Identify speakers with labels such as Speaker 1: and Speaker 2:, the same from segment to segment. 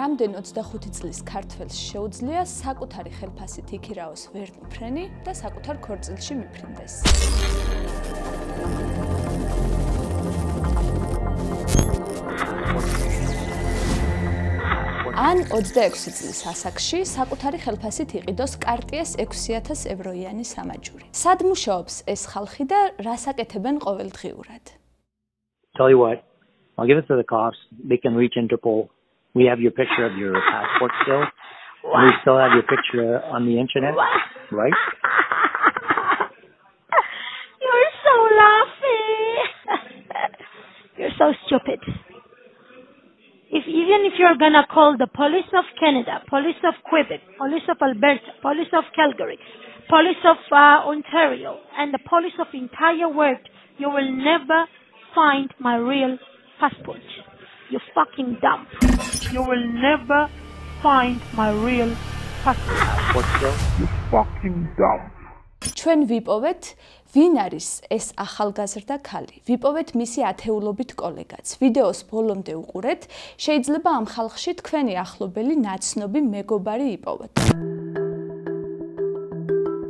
Speaker 1: რამდენ 25 წლის ქართველს შეუძლია საკუთარი ხელფასით იქირაოს ვერტმფრენი და საკუთარ ქორწილში მიფრინდეს. ან 26 წლის ასაკში საკუთარი ხელფასით იყიდოს კარტიეს 6000 ევროიანი სამაჯური. სად მუშაობს ეს ხალხი და რას აკეთებენ ყოველდღიურად?
Speaker 2: Tell you what, I'll give it to the cops. They can reach Interpol. We have your picture of your passport still. We still have your picture on the internet, right?
Speaker 3: You're so laughing. You're so stupid. Even if you're gonna call the police of Canada, police of Quebec, police of Alberta, police of Calgary, police of Ontario, and the police of entire world, you will never find my real passport. You fucking dumb. You will never find my real passport.
Speaker 4: You fucking dumb.
Speaker 1: ჩვენ ვიპოვეთ ვინ არის ეს ახალგაზრდა ქალი. ვიპოვეთ მისი ათეულობით კოლეგაც. ვიდეოს ბოლომდე უყურეთ, შეიძლება ამ ხალხში თქვენი ახლობელი ნაცნობი მეგობარი იპოვოთ.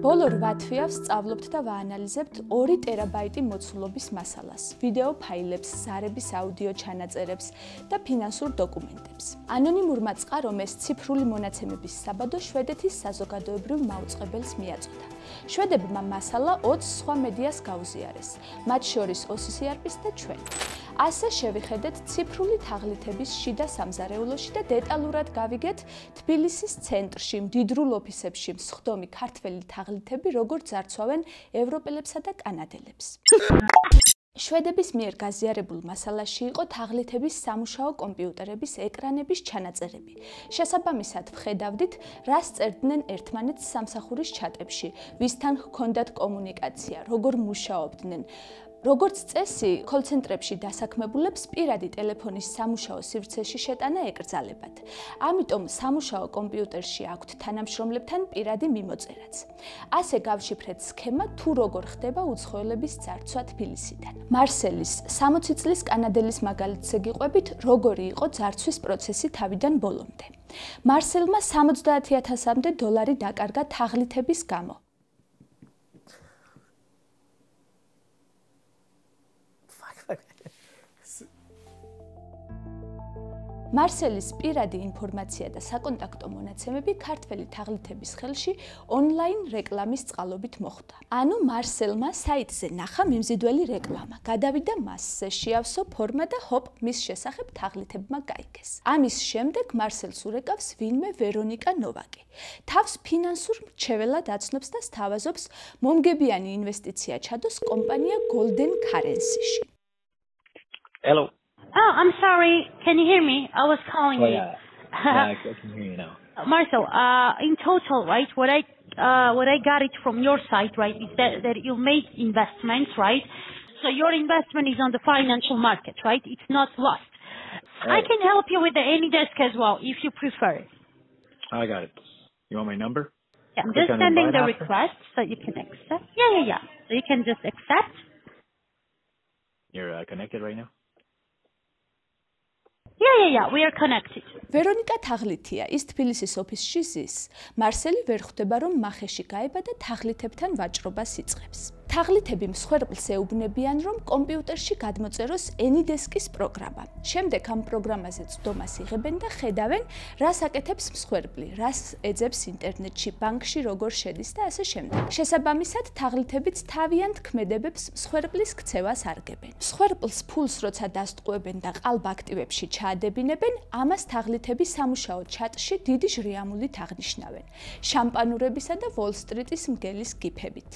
Speaker 1: ბოლო 8 თვეავს სწავლობთ და ვაანალიზებთ 2 ტერაბაიტი მოცულობის მასალას, ვიდეო ფაილებს, ზარების აუდიო ჩანაწერებს და ფინანსურ დოკუმენტებს. ანონიმურმა წყარომ ეს ციფრული მონაცემების საბადო შვედეთის საზოგადოებრივ მაუწყებელს მიაწოდა. შვედებმა მასალა 20 სხვა მედიას გაუზიარეს, მათ შორის OCCRP-ს და ჩვენ. ასე შევიხედეთ ციფრული თაღლითების შიდა სამზარეულოში და დეტალურად გავიგეთ თბილისის ცენტრში, მდიდრულ ოფისებში მსხდომი ქართველი თაღლითები როგორ ძარცვავენ ევროპელებსა და კანადელებს. შვედების მიერ გაზიარებულ მასალაში იყო თაღლითების სამუშაო კომპიუტერების ეკრანების ჩანაწერები. შესაბამისად ვხედავდით, რას წერდნენ ერთმანეთს სამსახურის ჩატებში, ვისთან ჰქონდათ კომუნიკაცია, როგორ მუშაობდნენ. როგორც წესი, კოლცენტრებში დასაქმებულებს პირადი ტელეფონის სამუშაო სივრცეში შეტანა ეკრძალებათ. ამიტომ სამუშაო კომპიუტერში აქვთ თანამშრომლებთან პირადი მიმოწერაც. ასე გავშიფრეთ სქემა თუ როგორ ხდება უცხოელების ძარცვა თბილისიდან. მარსელის 60 წლის კანადელის მაგალითზე გიყვებით, როგორი იყო ძარცვის პროცესი თავიდან ბოლომდე. მარსელმა $70,000-მდე დაკარგა თაღლითების გამო. მარსელის პირადი ინფორმაცია და საკონტაქტო მონაცემები ქართველი თაღლითების ხელში ონლაინ რეკლამის წყალობით მოხვდა. ანუ მარსელმა საიტზე ნახა მიმზიდველი რეკლამა, გადავიდა მასზე, შეავსო ფორმა და ჰოპ, მის შესახებ თაღლითებმა გაიგეს. ამის შემდეგ მარსელს ურეკავს ვინმე ვერონიკა ნოვაკი. თავს ფინანსურ მრჩეველად აცნობს და სთავაზობს მომგებიანი ინვესტიცია ჩადოს კომპანია Golden Currency-ში.
Speaker 2: Hello.
Speaker 3: Oh, I'm sorry. Can you hear me? I was calling you.
Speaker 2: Yeah, I can hear you now.
Speaker 3: Marcel, in total, right? What I got it from your site, right, is that you make investments, right? So your investment is on the financial market, right? It's not lost. I can help you with the AnyDesk as well, if you prefer.
Speaker 4: I got it. You want my number?
Speaker 3: Yeah, I'm just sending the request so you can accept. Yeah. So you can just accept.
Speaker 4: You're connected right now?
Speaker 3: Yeah, we are connected.
Speaker 1: ვერონიკა თაღლითია, ის თბილისის ოფისში ზის. მარსელი ვერ ხვდება, რომ მახეში გაება და თაღლითებთან ვაჭრობას იწყებს. თაღლითები მსხვერპლს ეუბნებიან, რომ კომპიუტერში გადმოწეროს AnyDesk-ის პროგრამა. შემდეგ ამ პროგრამაზე წვდომას იღებენ და ხედავენ, რას აკეთებს მსხვერპლი, რას ეძებს ინტერნეტში, ბანკში როგორ შედის და ასე შემდეგ. შესაბამისად, თაღლითებიც თავიანთ ქმედებებს მსხვერპლის ქცევას არგებენ. მსხვერპლს ფულს როცა დასტყუებენ და ყალბ აქტივებში ჩაადებინებენ, ამას თაღლითები სამუშაო ჩატში დიდი ჟრიამულით აღნიშნავენ. შამპანურებისა და ვოლ-სტრიტის მგელის გიფებით.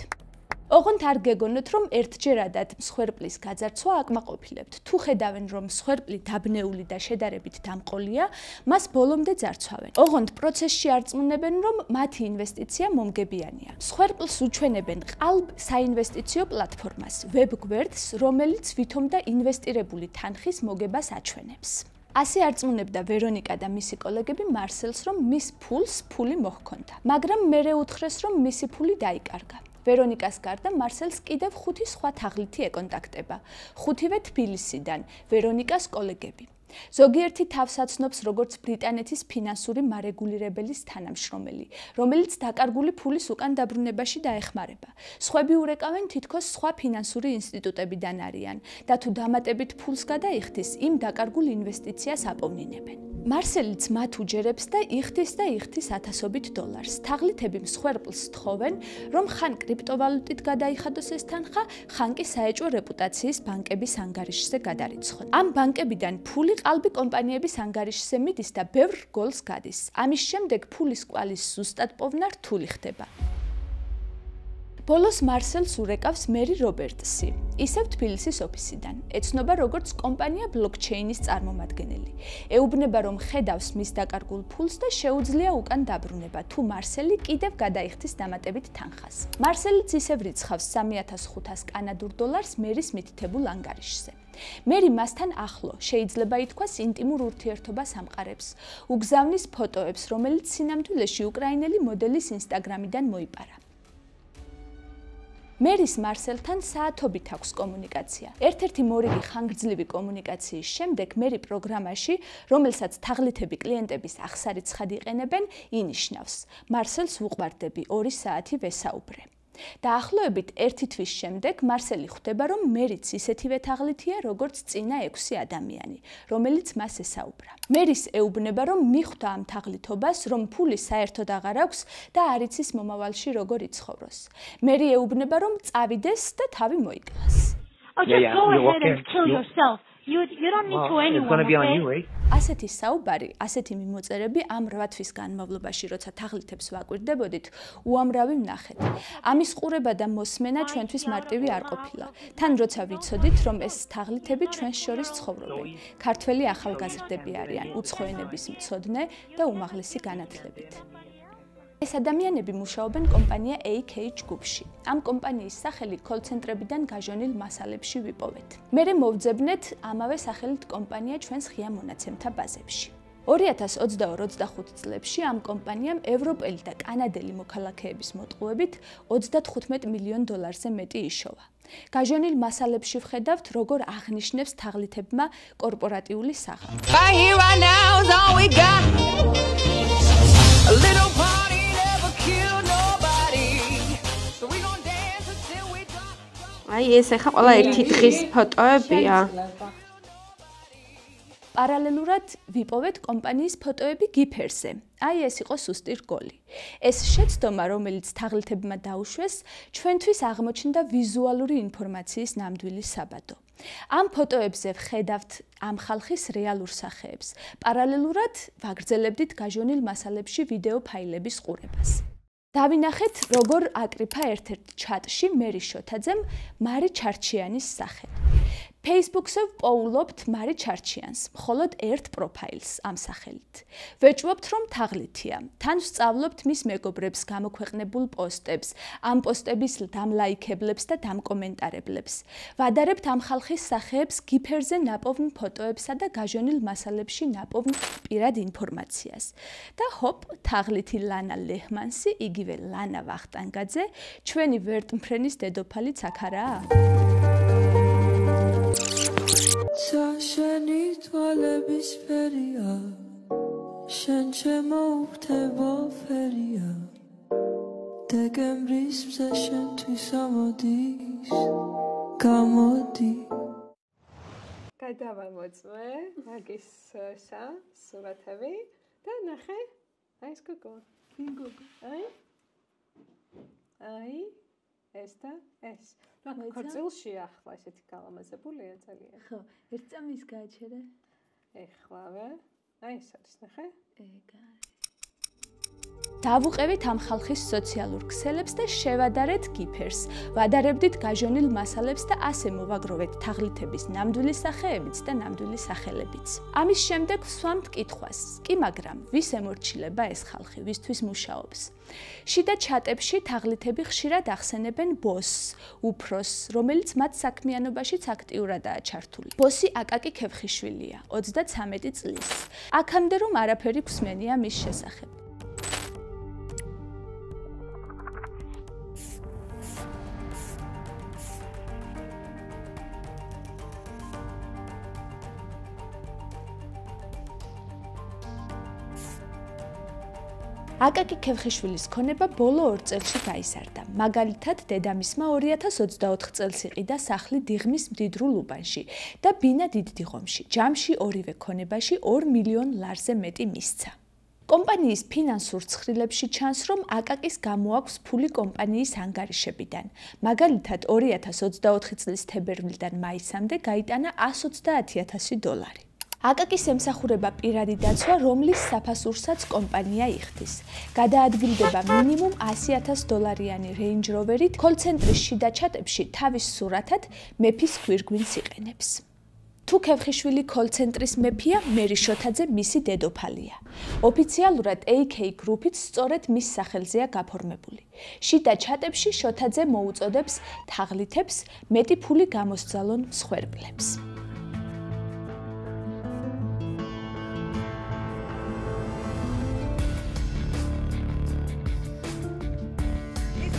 Speaker 1: ოღონდ არ გეგონოთ, რომ ერთჯერადად მსხვერპლის გაძარცვა აკმაყოფილებთ. თუ ხედავენ, რომ მსხვერპლი დაბნეული და შედარებით დამყოლია, მას ბოლომდე ძარცვავენ. ოღონდ პროცესში არ წმუნებენ, რომ მათი ინვესტიცია მომგებიანია. მსხვერპლს უჩვენებენ ყალბ საინვესტიციო პლატფორმას, ვებ გვერდს, რომელიც ვითომ და ინვესტირებული თანხის მოგებას აჩვენებს. ასე არწმუნებდა ვერონიკა და მისი კოლეგები მარსელს, რომ მის ფულს ფული მოჰქონდა. მაგრამ მერე უთხრეს, რომ მისი ფული დაიკარგა. ვერონიკას გარდა მარსელს კიდევ 5 სხვა თაღლითი ეკონტაქტება. 5-ვე თბილისიდან, ვერონიკას კოლეგები. ზოგიერთი თავს აცნობს როგორც ბრიტანეთის ფინანსური მარეგულირებელის თანამშრომელი, რომელიც დაკარგული ფულის უკან დაბრუნებაში დაეხმარება. სხვები ურეკავენ თითქოს სხვა ფინანსური ინსტიტუტებიდან არიან და თუ დამატებით ფულს გადაიხდის, იმ დაკარგულ ინვესტიციას აპოვნინებენ. მარსელიც მათ უჯერებს და იხდის ათასობით დოლარს. თაღლითები მსხვერპლს თხოვენ, რომ ხან კრიპტოვალუტით გადაიხადოს ეს თანხა, ხან კი საეჭვო რეპუტაციის ბანკების ანგარიშზე გადარიცხონ. ამ ბანკებიდან ფული ყალბი კომპანიების ანგარიშზე მიდის და ბევრ რგოლს გადის. ამის შემდეგ ფულის კვალის ზუსტად პოვნა რთული ხდება. ბოლოს მარსელს ურეკავს მერი რობერტსი, ისევ თბილისის ოფისიდან. ეცნობა როგორც კომპანია ბლოკჩეინის წარმომადგენელი. ეუბნება, რომ ხედავს მის დაკარგულ ფულს და შეუძლია უკან დაბრუნება, თუ მარსელი კიდევ გადაიხდის დამატებით თანხას. მარსელიც ისევ რიცხავს 3500 კანადურ დოლარს მერის მითითებულ ანგარიშზე. მერი მასთან ახლო, შეიძლება ითქვას ინტიმურ ურთიერთობას ამყარებს. უგზავნის ფოტოებს, რომელიც სინამდვილეში უკრაინელი მოდელის ინსტაგრამიდან მოიპარა. მერის მარსელთან საათობით აქვს კომუნიკაცია. ერთ-ერთი მორიგი ხანგრძლივი კომუნიკაციის შემდეგ მერი პროგრამაში, რომელსაც თაღლითები კლიენტების აღსარიცხად იყენებენ, ინიშნავს: მარსელს ვუყვარდები, 2 საათი ვესაუბრე. დაახლოებით 1 თვის შემდეგ მარსელი ხვდება, რომ მერიც ისეთივე თაღლითია, როგორც წინა 6 ადამიანი, რომელიც მას ესაუბრა. მერის ეუბნება, რომ მიხვდა ამ თაღლითობას, რომ ფული საერთოდ აღარ აქვს და არ იცის momავალში როგორ იცხოვროს. მერი ეუბნება, რომ წავიდეს და თავი მოიკლას.
Speaker 3: Oh, just go ahead and kill yourself. You don't need to anyone.
Speaker 2: It's going to be on you, right?
Speaker 1: ასეთი საუბარი, ასეთი მიმოწერები ამ 8 თვის განმავლობაში, როცა თაღლითებს ვაკვირდებოდით, უამრავი ვნახეთ. ამის ყურება და მოსმენა ჩვენთვის მარტივი არ ყოფილა. თან როცა ვიცოდით, რომ ეს თაღლითები ჩვენს შორის ცხოვრობენ. ქართველი ახალგაზრდები არიან, უცხო ენების მცოდნე და უმაღლესი განათლებით. ეს ადამიანები მუშაობენ კომპანია AK ჯგუფში. ამ კომპანიის სახელი კოლცენტრებიდან გაჟონილ მასალებში ვიპოვეთ. მერე მოვძებნეთ ამავე სახელით კომპანია ჩვენს ღია მონაცემთა ბაზებში. 2022-25 წლებში ამ კომპანიამ ევროპელი და კანადელი მოქალაქეების მოტყუებით 35 მილიონ დოლარზე მეტი იშოვა. გაჟონილ მასალებში ვხედავთ, როგორ აღნიშნებს თაღლითებმა კორპორატიული საღამო.
Speaker 5: აი ეს ახლა ყველა ერთი დღის ფოტოებია.
Speaker 1: პარალელურად ვიპოვეთ კომპანიის ფოტოები გიფერზე. აი ეს იყო სუსტი რგოლი. ეს შეცდომა, რომელიც თაღლითებმა დაუშვეს, ჩვენთვის აღმოჩნდა ვიზუალური ინფორმაციის ნამდვილი საბადო. ამ ფოტოებზე ვხედავთ ამ ხალხის რეალურ სახეებს. პარალელურად ვაგრძელებდით გაჟონილ მასალებში ვიდეო ფაილების ყურებას. დავინახეთ, როგორ აკრიფა ერთ-ერთ ჩატში მერი შოთაძემ მარი ჩარჩიანის სახელი. Facebook-ზე ვპოულობთ მარი ჩარჩიანს, მხოლოდ ერთ პროფაილს ამ სახელით. ვეჭვობთ, რომ თაღლითია. თან ვსწავლობთ მის მეგობრებს გამოქვეყნებულ პოსტებს, ამ პოსტების დამლაიქებლებს და დამკომენტარებლებს. ვადარებთ ამ ხალხის სახეებს გიფერზე ნაპოვნ ფოტოებსა და გაჟონილ მასალებში ნაპოვნ პირად ინფორმაციას. და ჰოპ, თაღლითი ლანა ლეჰმანსი, იგივე ლანა ვახტანგაძე, ჩვენი ვერტმფრენის დედოფალიც აქ არაა?
Speaker 6: შენი თვალების ფერია შენ ჩემო ურთებო ფერია დეკემბრის მზე შენთვის ამოდის გამოდი
Speaker 7: გადავამოწმე მაგის სურათები და ნახე აი ეს გოგო აი ეს და ეს ქორწილში ახლა ესეთი გალამაზებულია ძალიან.
Speaker 1: ხო, ერთ წამის გააჩერე.
Speaker 7: ეხლავე. აი ეს არის, ნახე?
Speaker 1: ეგ არის. დავუყევით ამ ხალხის სოციალურ ქსელებს და შევადარეთ გიფერს, ვადარებდით გაჟონილ მასალებს და ასე მოვაგროვეთ თაღლითების ნამდვილი სახეებიც და ნამდვილი სახელებიც. ამის შემდეგ ვსვამთ კითხვას, კი მაგრამ ვის ემორჩილება ეს ხალხი, ვისთვის მუშაობს? შიდა ჩატებში თაღლითები ხშირად ახსენებენ ბოსს, უფროსს, რომელიც მათ საქმიანობაშიც აქტიურადაა ჩართული. ბოსი აკაკი ქევხიშვილია, 33 წლის. აქამდე რომ არაფერი გვსმენია მის შესახებ. აკაკი ქევხიშვილის ქონება ბოლო 2 წელში გაიზარდა. მაგალითად, დედამისმა 2024 წელს იყიდა სახლი დიღმის მდიდრულ უბანში და ბინა დიდდიღომში. ჯამში ორივე ქონებაში 2 მილიონ ლარზე მეტი მისცა. კომპანიის ფინანსურ ცხრილებში ჩანს, რომ აკაკის გამოაქვს ფული კომპანიის ანგარიშებიდან. მაგალითად, 2024 წლის თებერვლიდან მაისამდე გაიტანა $130,000. აკაკის ემსახურება პირადი დაცვა, რომლის საფასურსაც კომპანია იხდის. გადაადგილდება მინიმუმ $100,000-იანი Range Rover-ით, კოლცენტრის შიდა ჩატებში თავის სურათად მეფის გვირგვინს იყენებს. თუ ქევხიშვილი კოლცენტრის მეფია, მერი შოთაძე მისი დედოფალია. ოფიციალურად AK Group-ით სწორედ მის სახელზეა გაფორმებული. შიდა ჩატებში შოთაძე მოუწოდებს თაღლითებს მეტი ფული გამოსძალონ მსხვერპლებს.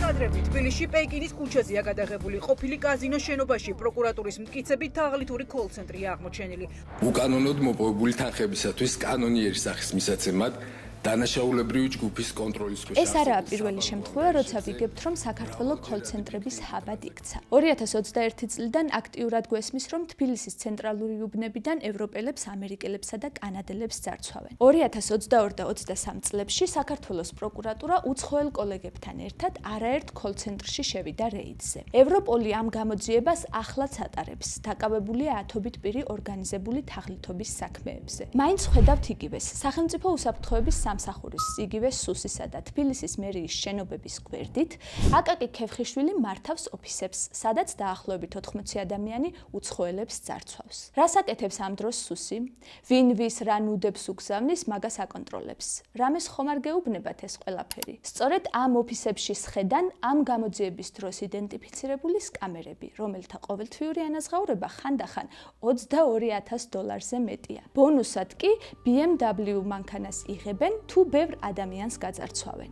Speaker 8: კადრები თბილისში პეკინის ქუჩაზეა გადაღებული. ყოფილი კაზინოს შენობაში პროკურატურის მტკიცებით თაღლითური კოლცენტრია აღმოჩენილი.
Speaker 9: უკანონოდ მოპოვებული თანხებისათვის კანონიერის სახის მისაცემად დანაშაულებრივი ჯგუფის კონტროლის ქვეშ.
Speaker 1: ეს არაა პირველი შემთხვევა, როცა ვიგებთ, რომ საქართველოს კოლცენტრების ჰაბად იქცა. 2021 წლიდან აქტიურად გვესმის, რომ თბილისის ცენტრალური უბნებიდან ევროპელებს, ამერიკელებსა და კანადელებს ძარცვავენ. 2022 და 23 წლებში საქართველოს პროკურატურა უცხოელ კოლეგებთან ერთად არაერთ კოლცენტრში შევიდა რეიდზე. ევროპოლი ამ გამოძიებას ახლაც ატარებს. დაკავებულია ათობით პირი ორგანიზებული თაღლითობის საქმეებზე. მაინც ხედავთ იგივეს. სახელმწიფო უსაფრთხოების სამსახურის იგივე სუსისა და თბილისის მერიის შენობების გვერდით აკაკი ქევხიშვილი მართავს ოფისებს, სადაც დაახლოებით 80 ადამიანი უცხოელებს ძარცვავს. რას აკეთებს ამ დროს სუსი? ვინ ვის რა ნუდებს უგზავნის, მაგას აკონტროლებს. რამეს ხომ არ გეუბნებათ ეს ყველაფერი? სწორედ ამ ოფისებში სხედან ამ გამოძიების დროს იდენტიფიცირებული სკამერები, რომელთა ყოველთვიური ანაზღაურება ხანდახან $22,000-ზე მეტია. ბონუსად კი BMW მანქანას იღებენ თუ ბევრ ადამიანს გაძარცვავენ.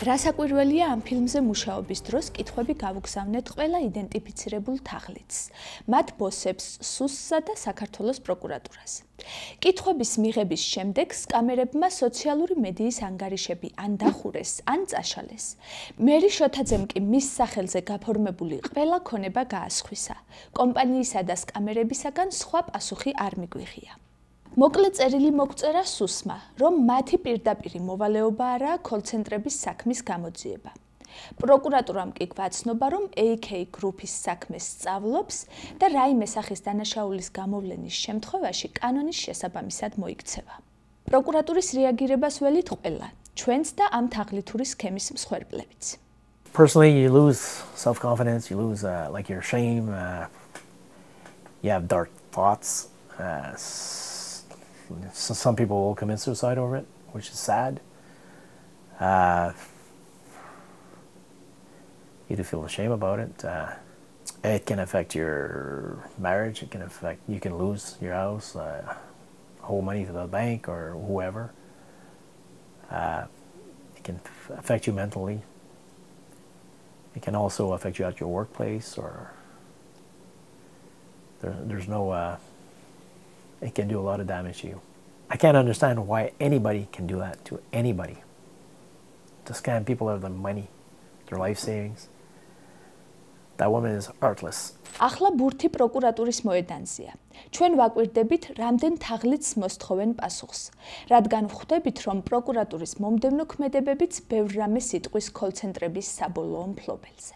Speaker 1: რასაკვირველია ამ ფილმზე მუშაობის დროს კითხვები გავუგზავნეთ ყველა იდენტიფიცირებულ თაღლითს, მათ ბოსებს, სუსსა და საქართველოს პროკურატურას. კითხვების მიღების შემდეგ სკამერებმა სოციალური მედიის ანგარიშები ან დახურეს, ან წაშალეს. მერი შოთაძემ კი მის სახელზე გაფორმებული ყველა ქონება გაასხვისა. კომპანიისა და სკამერებისაგან სხვა პასუხი არ მიგვიღია. მოკლე წერილი მოგწერა სუსმა, რომ მათი პირდაპირი მოვალეობა არაა კოლცენტრების საქმის გამოძიება. პროკურატურამ კი გვაცნობა, რომ AK Group-ის საქმეს სწავლობს და რაიმე სახის დანაშაულის გამოვლენის შემთხვევაში კანონის შესაბამისად მოიქცევა. პროკურატურის რეაგირებას ველით ყველა, ჩვენც და ამ თაღლითური სქემის მსხვერპლებიც.
Speaker 10: Personally, you lose self-confidence, you lose like your shame, you have dark thoughts. Some people will commit suicide over it, which is sad. You do feel ashamed about it. It can affect your marriage. It can affect, you can lose your house, hold money to the bank or whoever. can affect you mentally. It can also affect you at your workplace, or there's no, it can do a lot of damage to you. I can't understand why anybody can do that to anybody. To scam people out of their money, their life savings. That woman is heartless.
Speaker 1: ახლა ბურთი პროკურატურის მოედანზეა. ჩვენ ვაკვირდებით, რამდენ თაღლითს მოსთხოვენ პასუხს, რადგან ვხვდებით, რომ პროკურატურის მომდევნო ქმედებებიც ბევრ რამეს იტყვის კოლ-ცენტრების საბოლოო მფლობელზე.